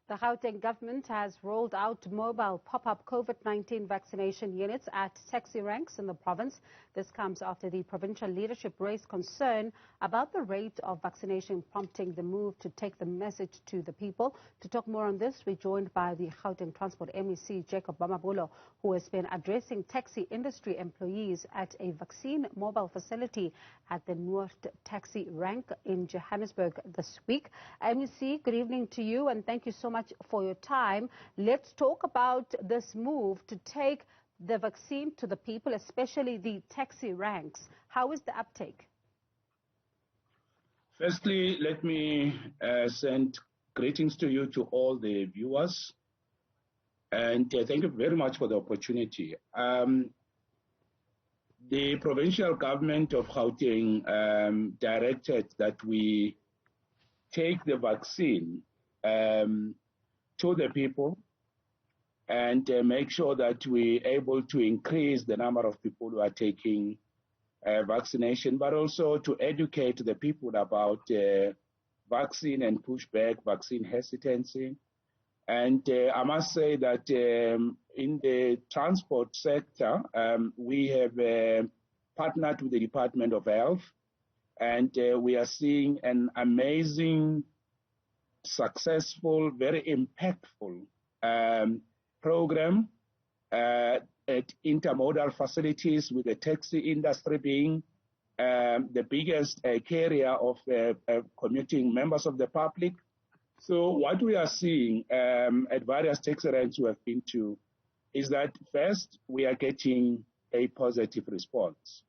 The Gauteng government has rolled out mobile pop-up COVID-19 vaccination units at taxi ranks in the province. This comes after the provincial leadership raised concern about the rate of vaccination, prompting the move to take the message to the people. To talk more on this, we're joined by the Gauteng Transport MEC, Jacob Mamabolo, who has been addressing taxi industry employees at a vaccine mobile facility at the North Taxi Rank in Johannesburg this week. MEC, good evening to you and thank you so much for your time. Let's talk about this move to take the vaccine to the people, especially the taxi ranks. How is the uptake? Firstly, let me send greetings to you, to all the viewers, and thank you very much for the opportunity. The provincial government of Gauteng directed that we take the vaccine to the people and make sure that we're able to increase the number of people who are taking vaccination, but also to educate the people about vaccine and pushback, vaccine hesitancy. And I must say that in the transport sector, we have partnered with the Department of Health, and we are seeing an amazing, successful, very impactful program at intermodal facilities, with the taxi industry being the biggest carrier of commuting members of the public. So what we are seeing at various taxi ranks we have been to is that first, we are getting a positive response.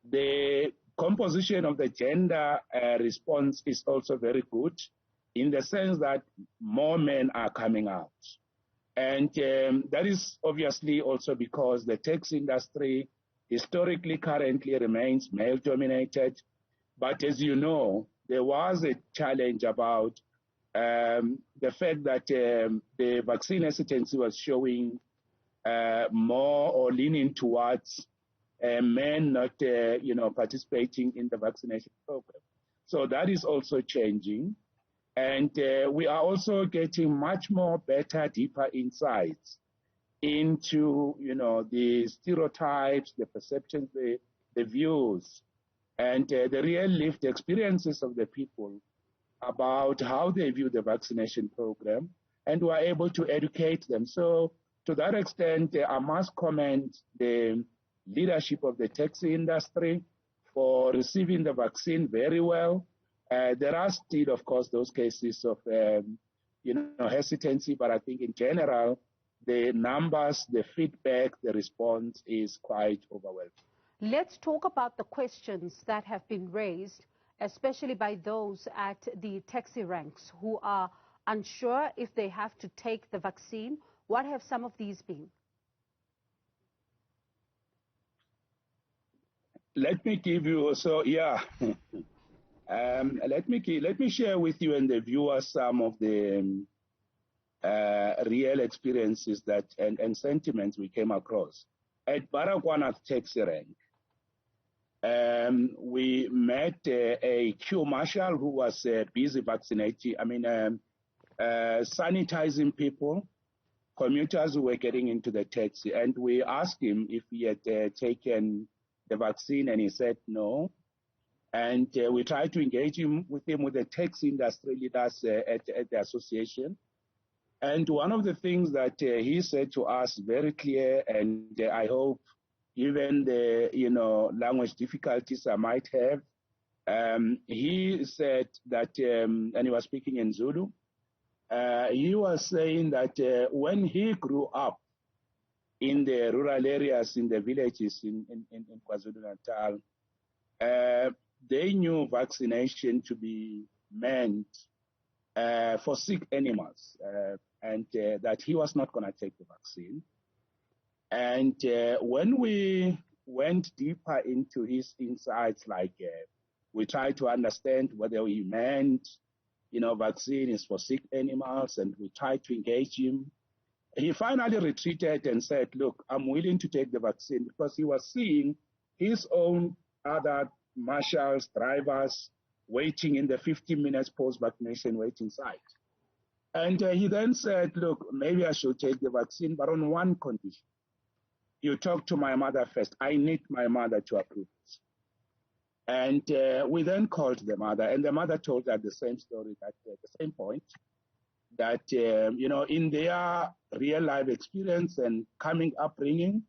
The composition of the gender response is also very good, in the sense that more men are coming out. And that is obviously also because the taxi industry historically currently remains male-dominated. But as you know, there was a challenge about the fact that the vaccine hesitancy was showing more or leaning towards men not participating in the vaccination program. So that is also changing. And we are also getting much more better, deeper insights into, the stereotypes, the perceptions, the views, and the real lived experiences of the people about how they view the vaccination program, and we are able to educate them. So to that extent, I must commend the leadership of the taxi industry for receiving the vaccine very well. There are still, of course, those cases of, hesitancy, but I think in general, the numbers, the feedback, the response is quite overwhelming. Let's talk about the questions that have been raised, especially by those at the taxi ranks who are unsure if they have to take the vaccine. What have some of these been? Let me give you, let me share with you and the viewers some of the real experiences that and sentiments we came across. At Baragwanath taxi rank, we met a queue marshal who was busy vaccinating, sanitizing people, commuters who were getting into the taxi. And we asked him if he had taken the vaccine, and he said no. And we tried to engage with the taxi industry leaders at the association. And one of the things that he said to us very clear, and I hope even the language difficulties I might have, he said that, and he was speaking in Zulu, he was saying that when he grew up in the rural areas, in the villages in KwaZulu-Natal, they knew vaccination to be meant for sick animals, and that he was not going to take the vaccine. And when we went deeper into his insights, we tried to understand whether he meant, vaccine is for sick animals, and we tried to engage him. He finally retreated and said, look, I'm willing to take the vaccine, because he was seeing his own other marshals, drivers, waiting in the 15 minutes post-vaccination waiting site. And he then said, look, maybe I should take the vaccine, but on one condition. You talk to my mother first. I need my mother to approve this. And we then called the mother, and the mother told her the same story, at the same point, that, in their real life experience and coming upbringing,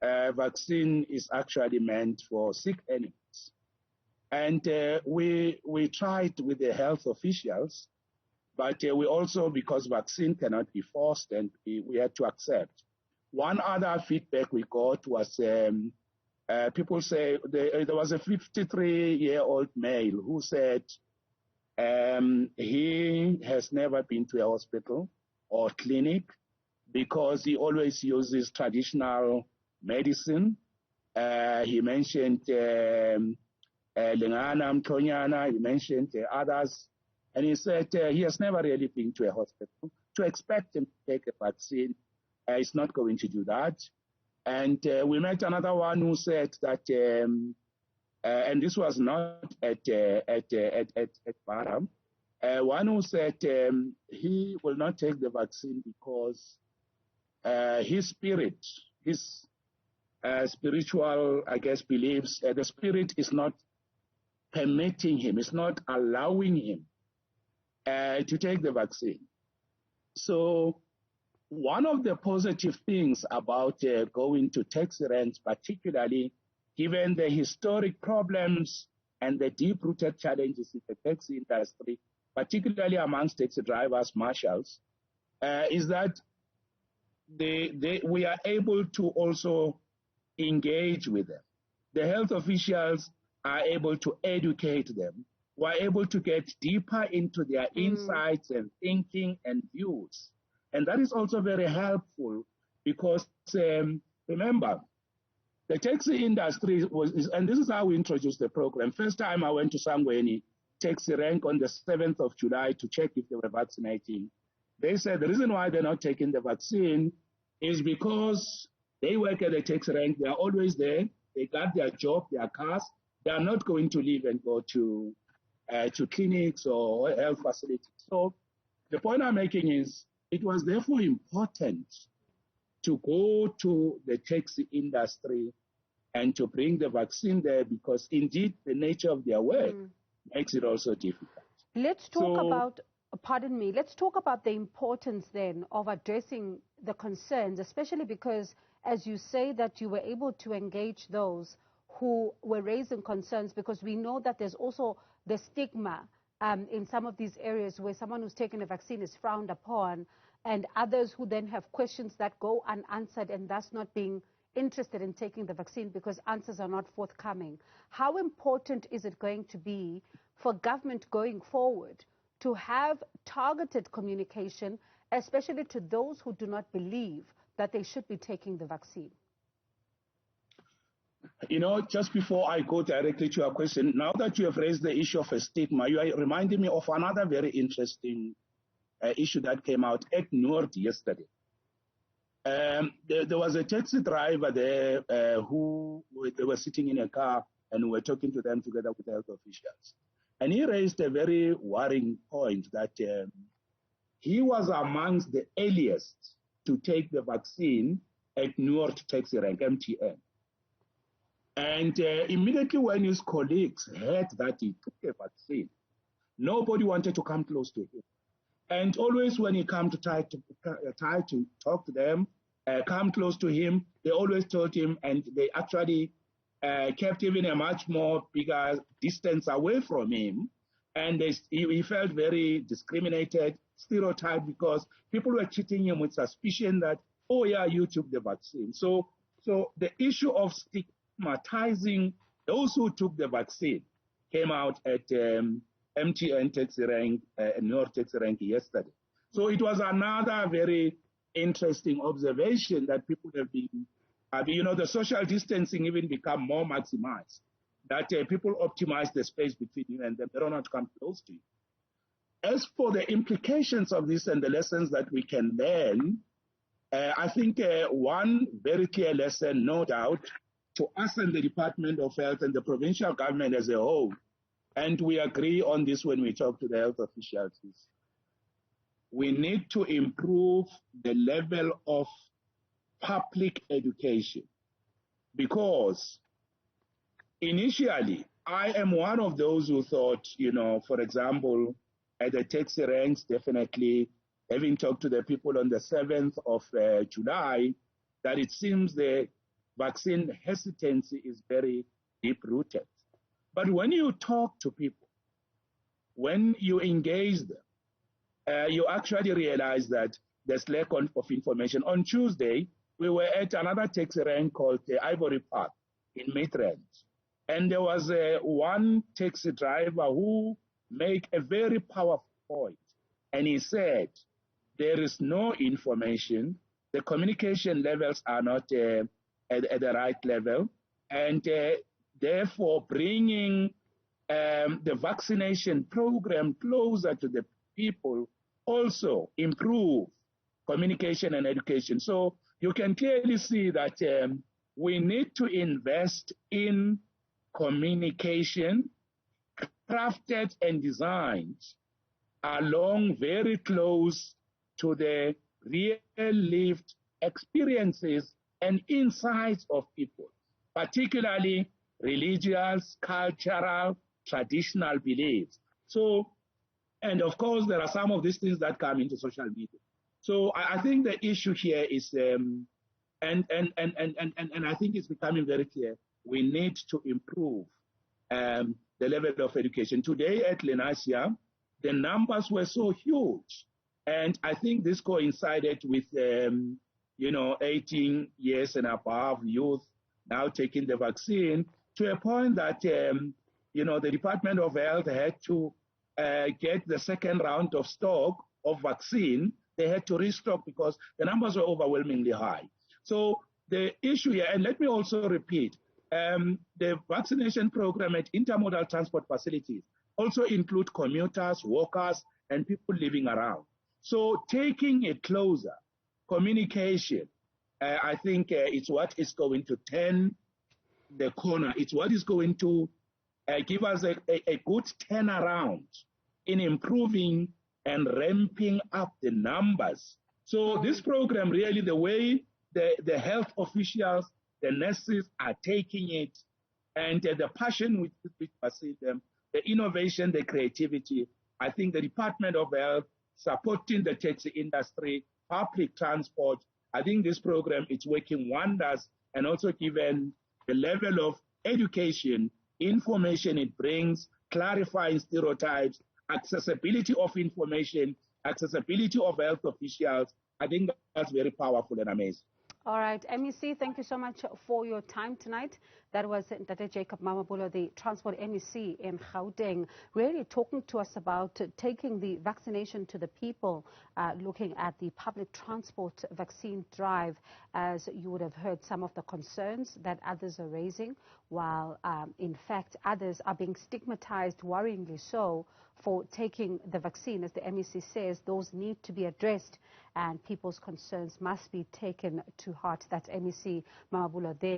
vaccine is actually meant for sick animals. And we tried with the health officials, but we also, because vaccine cannot be forced, and we had to accept. One other feedback we got was people say there was a 53-year-old male who said he has never been to a hospital or clinic because he always uses traditional medicine. He mentioned Lingana, Mtonyana, he mentioned others. And he said he has never really been to a hospital. To expect him to take a vaccine, is not going to do that. And we met another one who said that, and this was not at Baram, one who said he will not take the vaccine because his spirit, his spiritual, I guess, beliefs, the spirit is not permitting him, it's not allowing him to take the vaccine. So one of the positive things about going to taxi ranks, particularly given the historic problems and the deep-rooted challenges in the taxi industry, particularly amongst taxi drivers, marshals, is that we are able to also engage with them. The health officials are able to educate them. We're able to get deeper into their insights and thinking and views. And that is also very helpful because, remember, the taxi industry and this is how we introduced the program. First time I went to Sangweni taxi rank on the 7th of July to check if they were vaccinating. They said the reason why they're not taking the vaccine is because they work at the taxi rank. They are always there. They got their job, their cars. They are not going to leave and go to clinics or health facilities. So the point I'm making is it was therefore important to go to the taxi industry and to bring the vaccine there because indeed the nature of their work makes it also difficult. Let's talk about, pardon me, let's talk about the importance then of addressing the concerns, especially because, as you say, that you were able to engage those who were raising concerns, because we know that there's also the stigma in some of these areas where someone who's taken a vaccine is frowned upon, and others who then have questions that go unanswered and thus not being interested in taking the vaccine because answers are not forthcoming. How important is it going to be for government going forward to have targeted communication, especially to those who do not believe that they should be taking the vaccine? You know, just before I go directly to your question, now that you have raised the issue of a stigma, you are reminding me of another very interesting issue that came out at Noord yesterday. There was a taxi driver there they were sitting in a car and we were talking to them together with health officials. And he raised a very worrying point that he was amongst the earliest to take the vaccine at Noord taxi rank, MTN. And immediately when his colleagues heard that he took a vaccine, nobody wanted to come close to him. And always when he came to try to talk to them, come close to him, they always told him, and they actually kept even a much more bigger distance away from him. And he felt very discriminated, stereotyped, because people were treating him with suspicion that, oh yeah, you took the vaccine. So the issue of stigmatizing those who took the vaccine came out at MTN taxi rank, North taxi rank yesterday. So it was another very interesting observation that people have been, the social distancing even become more maximized, that people optimize the space between you and them. They don't want to come close to you. As for the implications of this and the lessons that we can learn, I think one very clear lesson, no doubt, to us and the Department of Health and the provincial government as a whole, and we agree on this when we talk to the health officials, is we need to improve the level of public education, because initially, I am one of those who thought, for example, at the taxi ranks, definitely, having talked to the people on the 7th of July, that it seems the vaccine hesitancy is very deep-rooted. But when you talk to people, when you engage them, you actually realize that there's lack of information. On Tuesday, we were at another taxi rank called the Ivory Park in Midrand. And there was one taxi driver who made a very powerful point. And he said, there is no information, the communication levels are not at the right level, and therefore bringing the vaccination program closer to the people also improve communication and education. So you can clearly see that we need to invest in communication crafted and designed along very close to the real lived experiences and insights of people, particularly religious, cultural, traditional beliefs. So, and of course, there are some of these things that come into social media. So I think the issue here is, and I think it's becoming very clear, we need to improve the level of education. Today at Lenasia, the numbers were so huge. And I think this coincided with, 18 years and above youth now taking the vaccine, to a point that, the Department of Health had to get the second round of stock of vaccine. They had to restock because the numbers were overwhelmingly high. So the issue here, and let me also repeat, the vaccination program at intermodal transport facilities also include commuters, workers, and people living around. So taking it closer, communication, I think it's what is going to turn the corner. It's what is going to give us a good turnaround in improving and ramping up the numbers. So this program, really, the way the health officials, the nurses are taking it, and the passion with which I see them, the innovation, the creativity, I think the Department of Health supporting the taxi industry, public transport, I think this program is working wonders, and also given the level of education, information it brings, clarifying stereotypes, accessibility of information, accessibility of health officials, I think that's very powerful and amazing. All right, MEC, thank you so much for your time tonight. That was Dr. Jacob Mamabolo, the Transport MEC in Gauteng, really talking to us about taking the vaccination to the people, looking at the public transport vaccine drive. As you would have heard, some of the concerns that others are raising, while in fact others are being stigmatized, worryingly so, for taking the vaccine. As the MEC says, those need to be addressed and people's concerns must be taken to heart. That's MEC Mamabolo there.